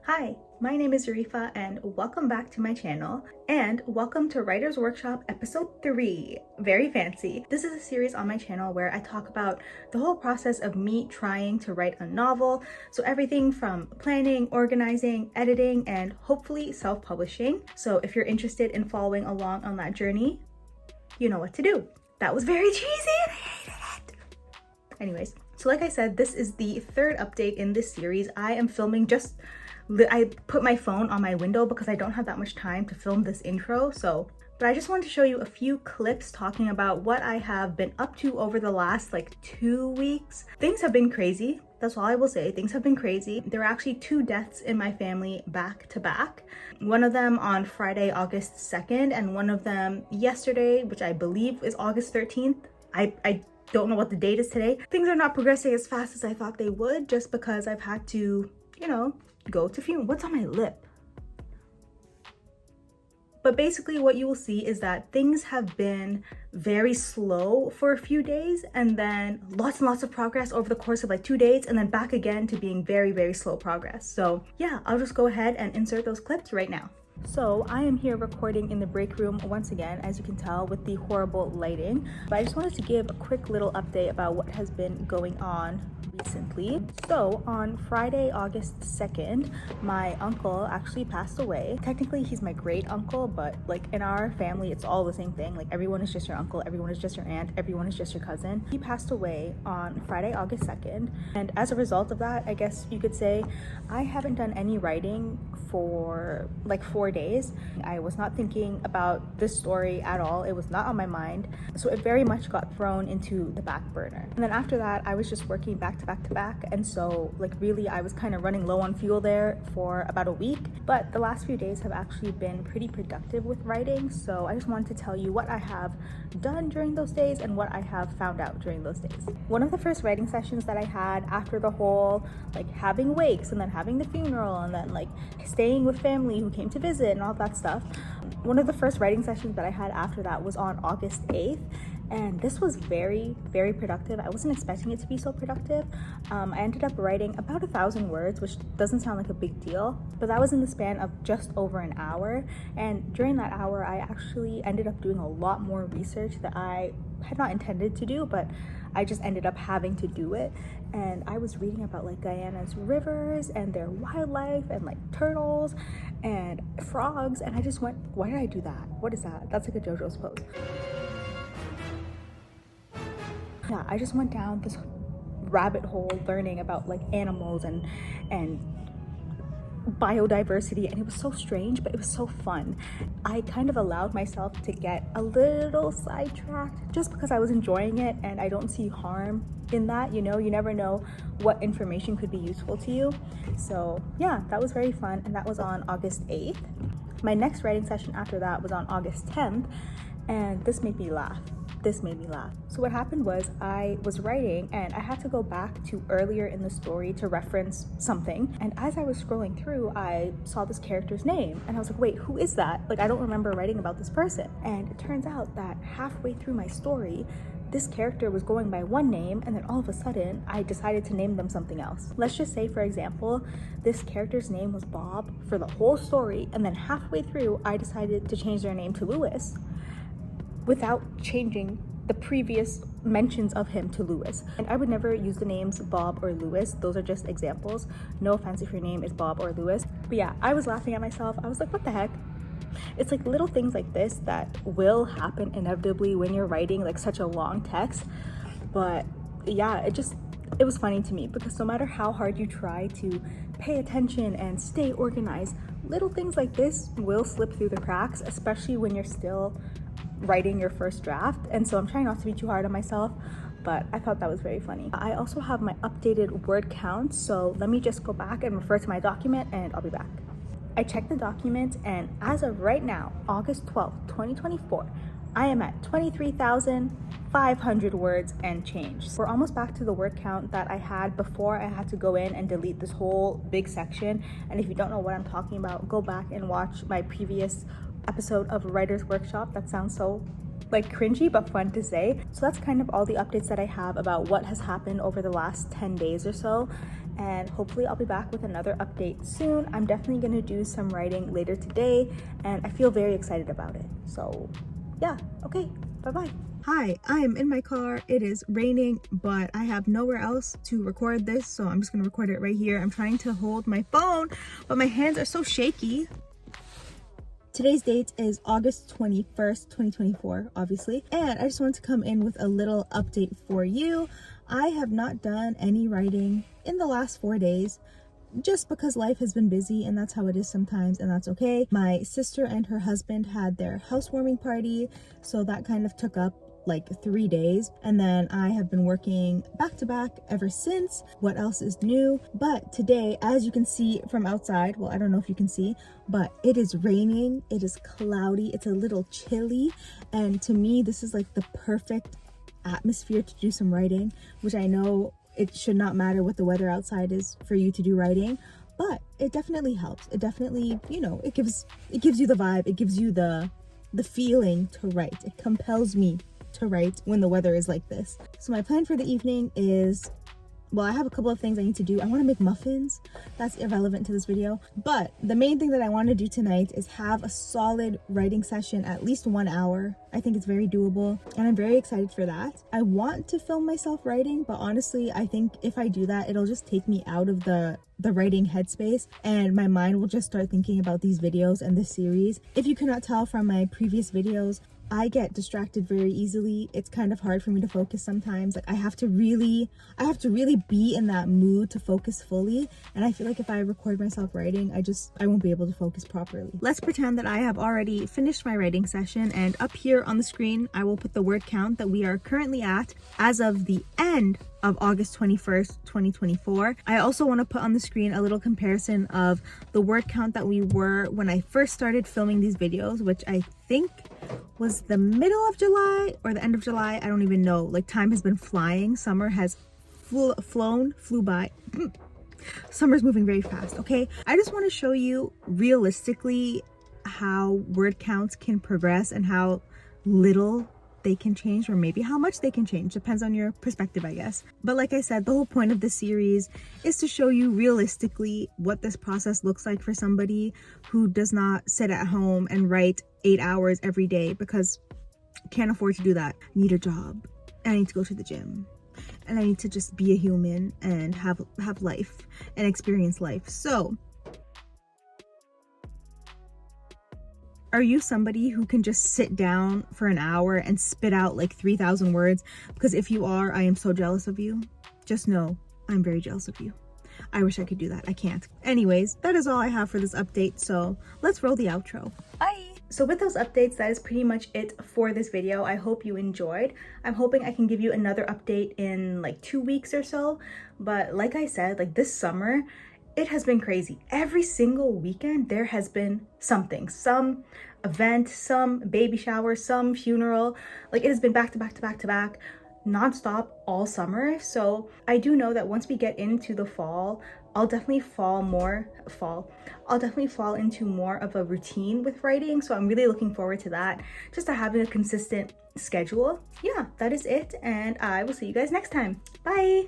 Hi, my name is Arifah and welcome back to my channel, and welcome to Writer's Workshop episode 3. Very fancy. This is a series on my channel where I talk about the whole process of me trying to write a novel. So everything from planning, organizing, editing, and hopefully self-publishing. So if you're interested in following along on that journey, you know what to do. That was very cheesy and I hated it. Anyways, so like I said, this is the third update in this series. I am filming I put my phone on my window because I don't have that much time to film this intro, but I just wanted to show you a few clips talking about what I have been up to over the last 2 weeks. Things have been crazy. That's all I will say. Things have been crazy. There were actually 2 deaths in my family back to back. One of them on Friday, August 2nd, and one of them yesterday, which I believe is August 13th. I don't know what the date is today. Things are not progressing as fast as I thought they would just because I've had to, go to funeral. What's on my lip? But basically what you will see is that things have been very slow for a few days and then lots and lots of progress over the course of 2 days and then back again to being very, very slow progress. So yeah, I'll just go ahead and insert those clips right now. So I am here recording in the break room once again, as you can tell with the horrible lighting, but I just wanted to give a quick little update about what has been going on recently. So on Friday, August 2nd, my uncle actually passed away. Technically he's my great uncle, but in our family it's all the same thing. Everyone is just your uncle, everyone is just your aunt, everyone is just your cousin. He passed away on Friday, August 2nd, and as a result of that, I guess you could say I haven't done any writing for 4 days. I was not thinking about this story at all. It was not on my mind, so it very much got thrown into the back burner. And then after that, I was just working back to back, and so really I was kind of running low on fuel there for about a week. But the last few days have actually been pretty productive with writing, so I just wanted to tell you what I have done during those days and what I have found out during those days. One of the first writing sessions that I had after the whole having wakes and then having the funeral and then staying with family who came to visit and all that stuff, one of the first writing sessions that I had after that was on August 8th. And this was very, very productive. I wasn't expecting it to be so productive. I ended up writing about 1,000 words, which doesn't sound like a big deal, but that was in the span of just over an hour. And during that hour, I actually ended up doing a lot more research that I had not intended to do, but I just ended up having to do it. And I was reading about Guyana's rivers and their wildlife and turtles and frogs, and I just went, why did I do that? What is that? That's a JoJo's pose. Yeah, I just went down this rabbit hole learning about animals and biodiversity, and it was so strange, but it was so fun. I kind of allowed myself to get a little sidetracked just because I was enjoying it, and I don't see harm in that. You never know what information could be useful to you. So yeah, that was very fun, and that was on August 8th. My next writing session after that was on August 10th, and this made me laugh. So what happened was I was writing and I had to go back to earlier in the story to reference something. And as I was scrolling through, I saw this character's name and I was like, wait, who is that? I don't remember writing about this person. And it turns out that halfway through my story, this character was going by one name, and then all of a sudden I decided to name them something else. Let's just say, for example, this character's name was Bob for the whole story, and then halfway through I decided to change their name to Louis, without changing the previous mentions of him to Louis. And I would never use the names Bob or Louis. Those are just examples. No offense if your name is Bob or Louis. But yeah, I was laughing at myself. I was like, what the heck? It's little things like this that will happen inevitably when you're writing such a long text. But yeah, it was funny to me because no matter how hard you try to pay attention and stay organized, little things like this will slip through the cracks, especially when you're still writing your first draft. And so I'm trying not to be too hard on myself, but I thought that was very funny. I also have my updated word count, so let me just go back and refer to my document and I'll be back. I checked the document, and as of right now, August 12th, 2024, I am at 23,500 words and change. We're almost back to the word count that I had before I had to go in and delete this whole big section. And if you don't know what I'm talking about, go back and watch my previous episode of Writer's Workshop. That sounds so cringy but fun to say. So that's kind of all the updates that I have about what has happened over the last 10 days or so. and hopefully I'll be back with another update soon. I'm definitely gonna do some writing later today, and I feel very excited about it. So yeah, okay, bye-bye. Hi, I am in my car. It is raining, but I have nowhere else to record this, so I'm just gonna record it right here. I'm trying to hold my phone, but my hands are so shaky. Today's date is August 21st, 2024, obviously, and I just wanted to come in with a little update for you. I have not done any writing in the last 4 days, just because life has been busy, and that's how it is sometimes, and that's okay. My sister and her husband had their housewarming party, so that kind of took up like 3 days, and then I have been working back to back ever since. What else is new? But today, as you can see from outside, well, I don't know if you can see, but it is raining, it is cloudy, it's a little chilly, and to me this is like the perfect atmosphere to do some writing, which I know it should not matter what the weather outside is for you to do writing, but it definitely helps. It definitely, you know, it gives you the vibe, it gives you the feeling to write. It compels me to write when the weather is like this. So my plan for the evening is, well, I have a couple of things I need to do. I want to make muffins. That's irrelevant to this video. But the main thing that I want to do tonight is have a solid writing session, at least 1 hour. I think it's very doable, and I'm very excited for that. I want to film myself writing, but honestly, I think if I do that, it'll just take me out of the writing headspace, and my mind will just start thinking about these videos and this series. If you cannot tell from my previous videos, I get distracted very easily. It's kind of hard for me to focus sometimes. Like I have to really be in that mood to focus fully. And I feel like if I record myself writing, I won't be able to focus properly. Let's pretend that I have already finished my writing session, and up here on the screen, I will put the word count that we are currently at as of the end of August 21st, 2024. I also want to put on the screen a little comparison of the word count that we were when I first started filming these videos, which I think was the middle of July or the end of July. I don't even know. Like, time has been flying. Summer has flew by. Summer's moving very fast, okay? I just want to show you realistically how word counts can progress and how little they can change, or maybe how much they can change. Depends on your perspective, I guess. But like I said, the whole point of this series is to show you realistically what this process looks like for somebody who does not sit at home and write 8 hours every day, because can't afford to do that. Need a job, and I need to go to the gym, and I need to just be a human and have life and experience life. So are you somebody who can just sit down for an hour and spit out like 3,000 words? Because if you are, I am so jealous of you. Just know I'm very jealous of you. I wish I could do that. I can't. Anyways, that is all I have for this update, so let's roll the outro. Bye! So with those updates, that is pretty much it for this video. I hope you enjoyed. I'm hoping I can give you another update in like 2 weeks or so. But like I said, like this summer, it has been crazy. Every single weekend, there has been something, some event, some baby shower, some funeral. Like it has been back to back to back to back, nonstop all summer. So I do know that once we get into the fall, I'll definitely fall into more of a routine with writing. So I'm really looking forward to that, just to having a consistent schedule. Yeah, that is it. And I will see you guys next time. Bye.